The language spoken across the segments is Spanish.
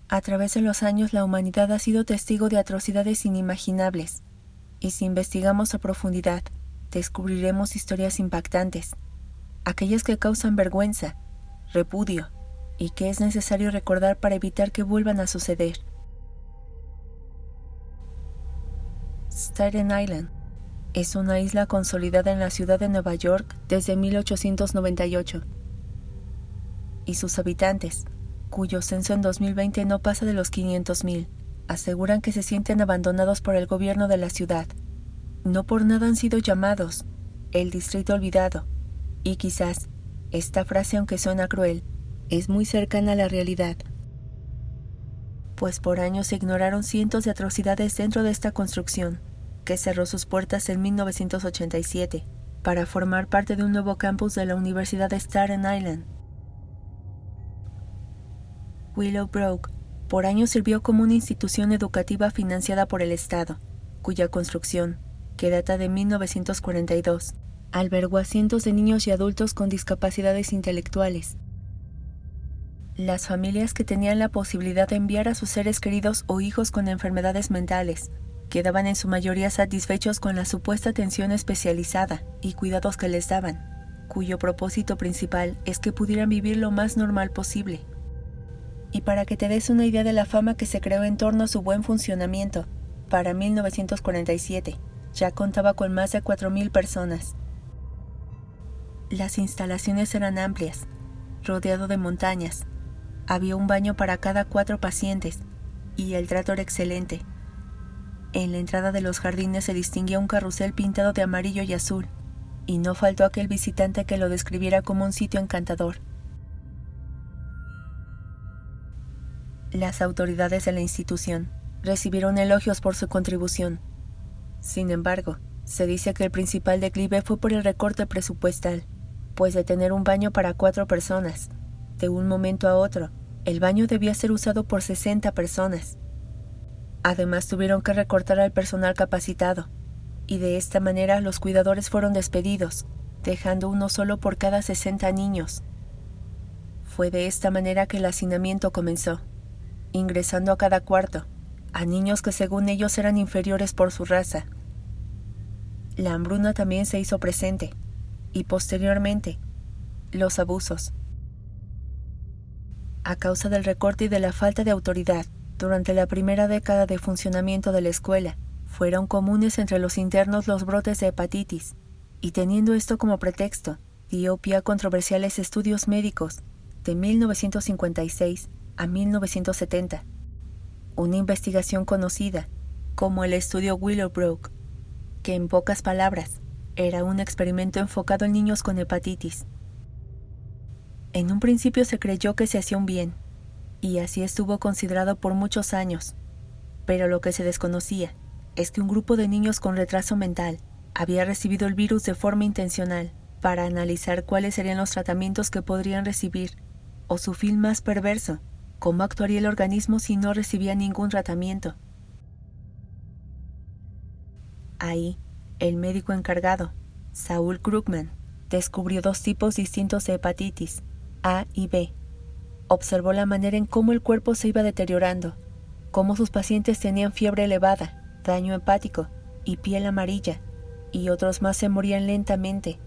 A través de los años la humanidad ha sido testigo de atrocidades inimaginables, y si investigamos a profundidad, descubriremos historias impactantes, aquellas que causan vergüenza, repudio, y que es necesario recordar para evitar que vuelvan a suceder. Staten Island es una isla consolidada en la ciudad de Nueva York desde 1898, y sus habitantes, cuyo censo en 2020 no pasa de los 500,000, aseguran que se sienten abandonados por el gobierno de la ciudad. No por nada han sido llamados el distrito olvidado, y quizás esta frase, aunque suena cruel, es muy cercana a la realidad, pues por años se ignoraron cientos de atrocidades dentro de esta construcción, que cerró sus puertas en 1987 para formar parte de un nuevo campus de la Universidad de Staten Island. Willowbrook por años sirvió como una institución educativa financiada por el Estado, cuya construcción, que data de 1942, albergó a cientos de niños y adultos con discapacidades intelectuales. Las familias que tenían la posibilidad de enviar a sus seres queridos o hijos con enfermedades mentales quedaban en su mayoría satisfechos con la supuesta atención especializada y cuidados que les daban, cuyo propósito principal es que pudieran vivir lo más normal posible. Y para que te des una idea de la fama que se creó en torno a su buen funcionamiento, para 1947 ya contaba con más de 4,000 personas. Las instalaciones eran amplias, rodeado de montañas. Había un baño para cada 4 pacientes, y el trato era excelente. En la entrada de los jardines se distinguía un carrusel pintado de amarillo y azul, y no faltó aquel visitante que lo describiera como un sitio encantador. Las autoridades de la institución recibieron elogios por su contribución. Sin embargo, se dice que el principal declive fue por el recorte presupuestal, pues de tener un baño para 4 personas, de un momento a otro, el baño debía ser usado por 60 personas. Además, tuvieron que recortar al personal capacitado, y de esta manera los cuidadores fueron despedidos, dejando uno solo por cada 60 niños. Fue de esta manera que el hacinamiento comenzó, ingresando a cada cuarto a niños que según ellos eran inferiores por su raza. La hambruna también se hizo presente, y posteriormente, los abusos. A causa del recorte y de la falta de autoridad, durante la primera década de funcionamiento de la escuela, fueron comunes entre los internos los brotes de hepatitis, y teniendo esto como pretexto, dio pie a controversiales estudios médicos de 1956 a 1970. Una investigación conocida como el estudio Willowbrook, que en pocas palabras era un experimento enfocado en niños con hepatitis. En un principio se creyó que se hacía un bien, y así estuvo considerado por muchos años, pero lo que se desconocía es que un grupo de niños con retraso mental había recibido el virus de forma intencional para analizar cuáles serían los tratamientos que podrían recibir, o su fin más perverso, cómo actuaría el organismo si no recibía ningún tratamiento. Ahí, el médico encargado, Saul Krugman, descubrió 2 tipos distintos de hepatitis, A y B. Observó la manera en cómo el cuerpo se iba deteriorando, cómo sus pacientes tenían fiebre elevada, daño hepático y piel amarilla, y otros más se morían lentamente,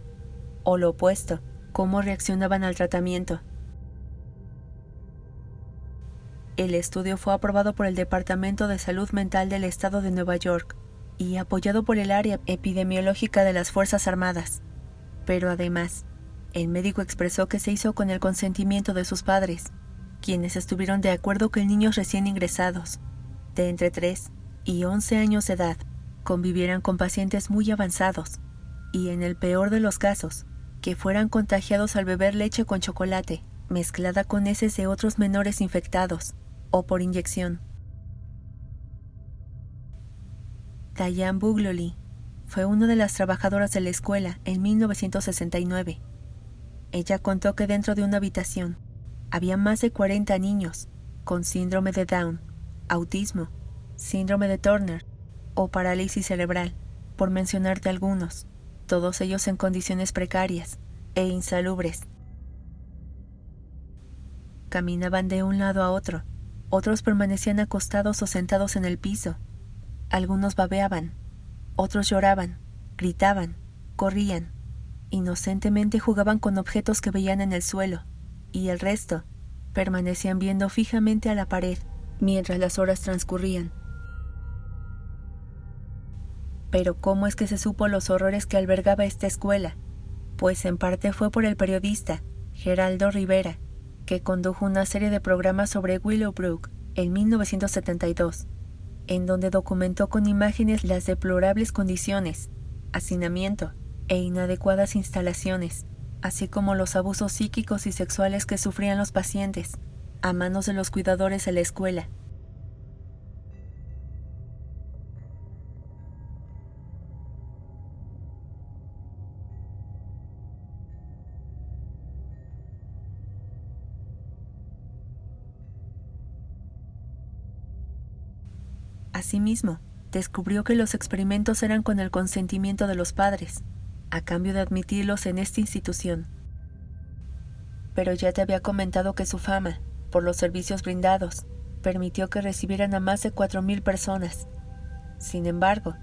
o lo opuesto, cómo reaccionaban al tratamiento. El estudio fue aprobado por el Departamento de Salud Mental del Estado de Nueva York y apoyado por el área epidemiológica de las Fuerzas Armadas. Pero además, el médico expresó que se hizo con el consentimiento de sus padres, quienes estuvieron de acuerdo que niños recién ingresados, de entre 3 y 11 años de edad, convivieran con pacientes muy avanzados, y en el peor de los casos, que fueran contagiados al beber leche con chocolate, mezclada con heces de otros menores infectados, o por inyección. Diane Buglioly fue una de las trabajadoras de la escuela en 1969. Ella contó que dentro de una habitación había más de 40 niños con síndrome de Down, autismo, síndrome de Turner o parálisis cerebral, por mencionarte algunos, todos ellos en condiciones precarias e insalubres. Caminaban de un lado a otro, Otros permanecían acostados o sentados en el piso. Algunos babeaban, otros lloraban, gritaban, corrían. Inocentemente jugaban con objetos que veían en el suelo, y el resto permanecían viendo fijamente a la pared mientras las horas transcurrían. Pero ¿cómo es que se supo los horrores que albergaba esta escuela? Pues en parte fue por el periodista Geraldo Rivera, que condujo una serie de programas sobre Willowbrook en 1972, en donde documentó con imágenes las deplorables condiciones, hacinamiento e inadecuadas instalaciones, así como los abusos psíquicos y sexuales que sufrían los pacientes a manos de los cuidadores de la escuela. Asimismo, descubrió que los experimentos eran con el consentimiento de los padres, a cambio de admitirlos en esta institución. Pero ya te había comentado que su fama, por los servicios brindados, permitió que recibieran a más de 4,000 personas. Sin embargo,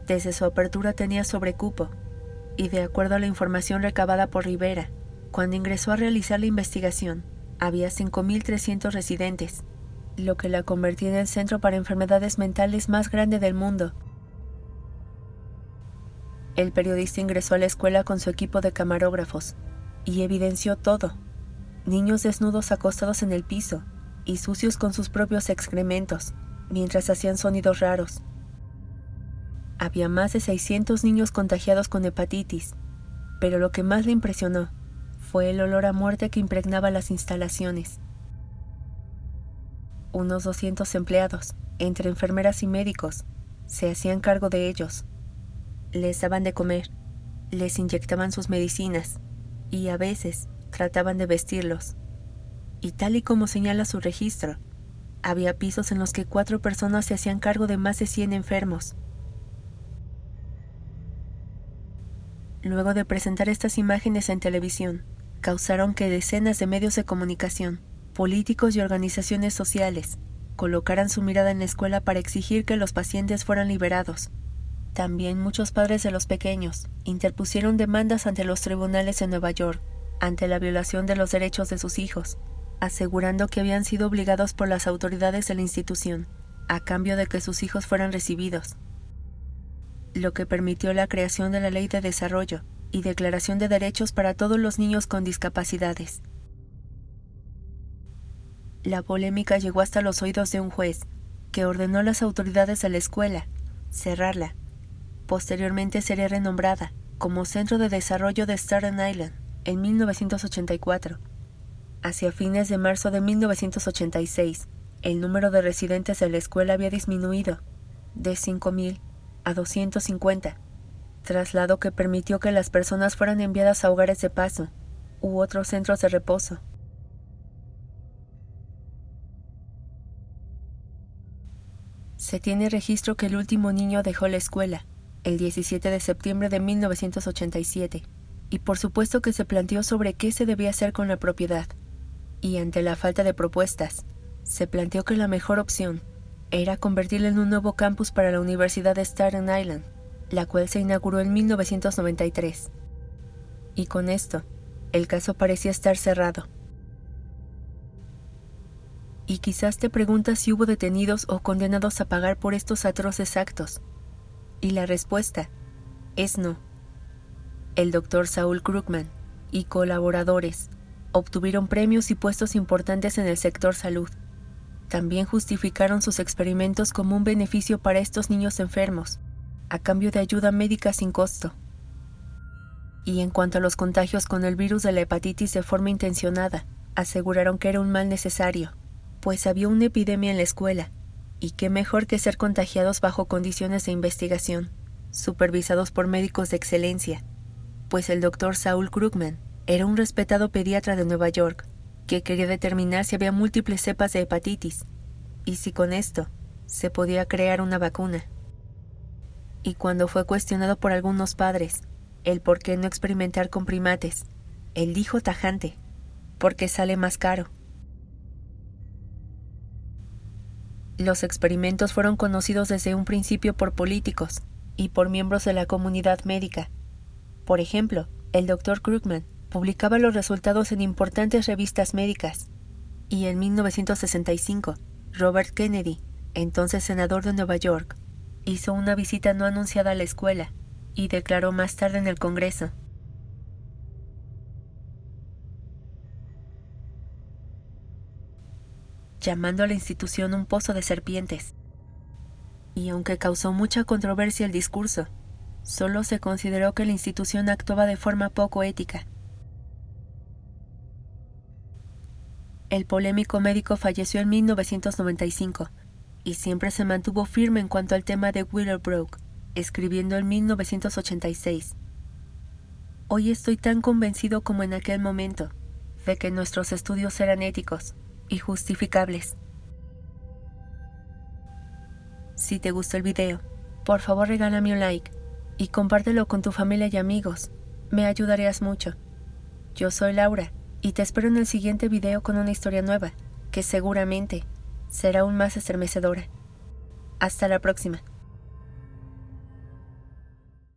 desde su apertura tenía sobrecupo, y de acuerdo a la información recabada por Rivera, cuando ingresó a realizar la investigación, había 5,300 residentes, lo que la convertía en el centro para enfermedades mentales más grande del mundo. El periodista ingresó a la escuela con su equipo de camarógrafos y evidenció todo: niños desnudos acostados en el piso y sucios con sus propios excrementos, mientras hacían sonidos raros. Había más de 600 niños contagiados con hepatitis, pero lo que más le impresionó fue el olor a muerte que impregnaba las instalaciones. Unos 200 empleados, entre enfermeras y médicos, se hacían cargo de ellos. Les daban de comer, les inyectaban sus medicinas y a veces trataban de vestirlos. Y tal y como señala su registro, había pisos en los que 4 personas se hacían cargo de más de 100 enfermos. Luego de presentar estas imágenes en televisión, causaron que decenas de medios de comunicación, políticos y organizaciones sociales colocaran su mirada en la escuela para exigir que los pacientes fueran liberados. También muchos padres de los pequeños interpusieron demandas ante los tribunales de Nueva York ante la violación de los derechos de sus hijos, asegurando que habían sido obligados por las autoridades de la institución a cambio de que sus hijos fueran recibidos, lo que permitió la creación de la Ley de Desarrollo y Declaración de Derechos para todos los niños con discapacidades. La polémica llegó hasta los oídos de un juez, que ordenó a las autoridades de la escuela cerrarla. Posteriormente sería renombrada como Centro de Desarrollo de Staten Island en 1984. Hacia fines de marzo de 1986, el número de residentes de la escuela había disminuido de 5,000 a 250, traslado que permitió que las personas fueran enviadas a hogares de paso u otros centros de reposo. Se tiene registro que el último niño dejó la escuela el 17 de septiembre de 1987, y por supuesto que se planteó sobre qué se debía hacer con la propiedad, y ante la falta de propuestas, se planteó que la mejor opción era convertirla en un nuevo campus para la Universidad de Staten Island, la cual se inauguró en 1993. Y con esto, el caso parecía estar cerrado. Y quizás te preguntas si hubo detenidos o condenados a pagar por estos atroces actos. Y la respuesta es no. El Dr. Saul Krugman y colaboradores obtuvieron premios y puestos importantes en el sector salud. También justificaron sus experimentos como un beneficio para estos niños enfermos, a cambio de ayuda médica sin costo. Y en cuanto a los contagios con el virus de la hepatitis de forma intencionada, aseguraron que era un mal necesario, pues había una epidemia en la escuela, y qué mejor que ser contagiados bajo condiciones de investigación, supervisados por médicos de excelencia, pues el Dr. Saul Krugman era un respetado pediatra de Nueva York, que quería determinar si había múltiples cepas de hepatitis, y si con esto se podía crear una vacuna. Y cuando fue cuestionado por algunos padres el por qué no experimentar con primates, él dijo tajante: porque sale más caro. Los experimentos fueron conocidos desde un principio por políticos y por miembros de la comunidad médica. Por ejemplo, el Dr. Krugman publicaba los resultados en importantes revistas médicas. Y en 1965, Robert Kennedy, entonces senador de Nueva York, hizo una visita no anunciada a la escuela y declaró más tarde en el Congreso: llamando a la institución un pozo de serpientes. Y aunque causó mucha controversia el discurso, solo se consideró que la institución actuaba de forma poco ética. El polémico médico falleció en 1995 y siempre se mantuvo firme en cuanto al tema de Willowbrook, escribiendo en 1986: hoy estoy tan convencido como en aquel momento de que nuestros estudios eran éticos y justificables. Si te gustó el video, por favor regálame un like y compártelo con tu familia y amigos. Me ayudarías mucho. Yo soy Laura y te espero en el siguiente video con una historia nueva, que seguramente será aún más estremecedora. Hasta la próxima.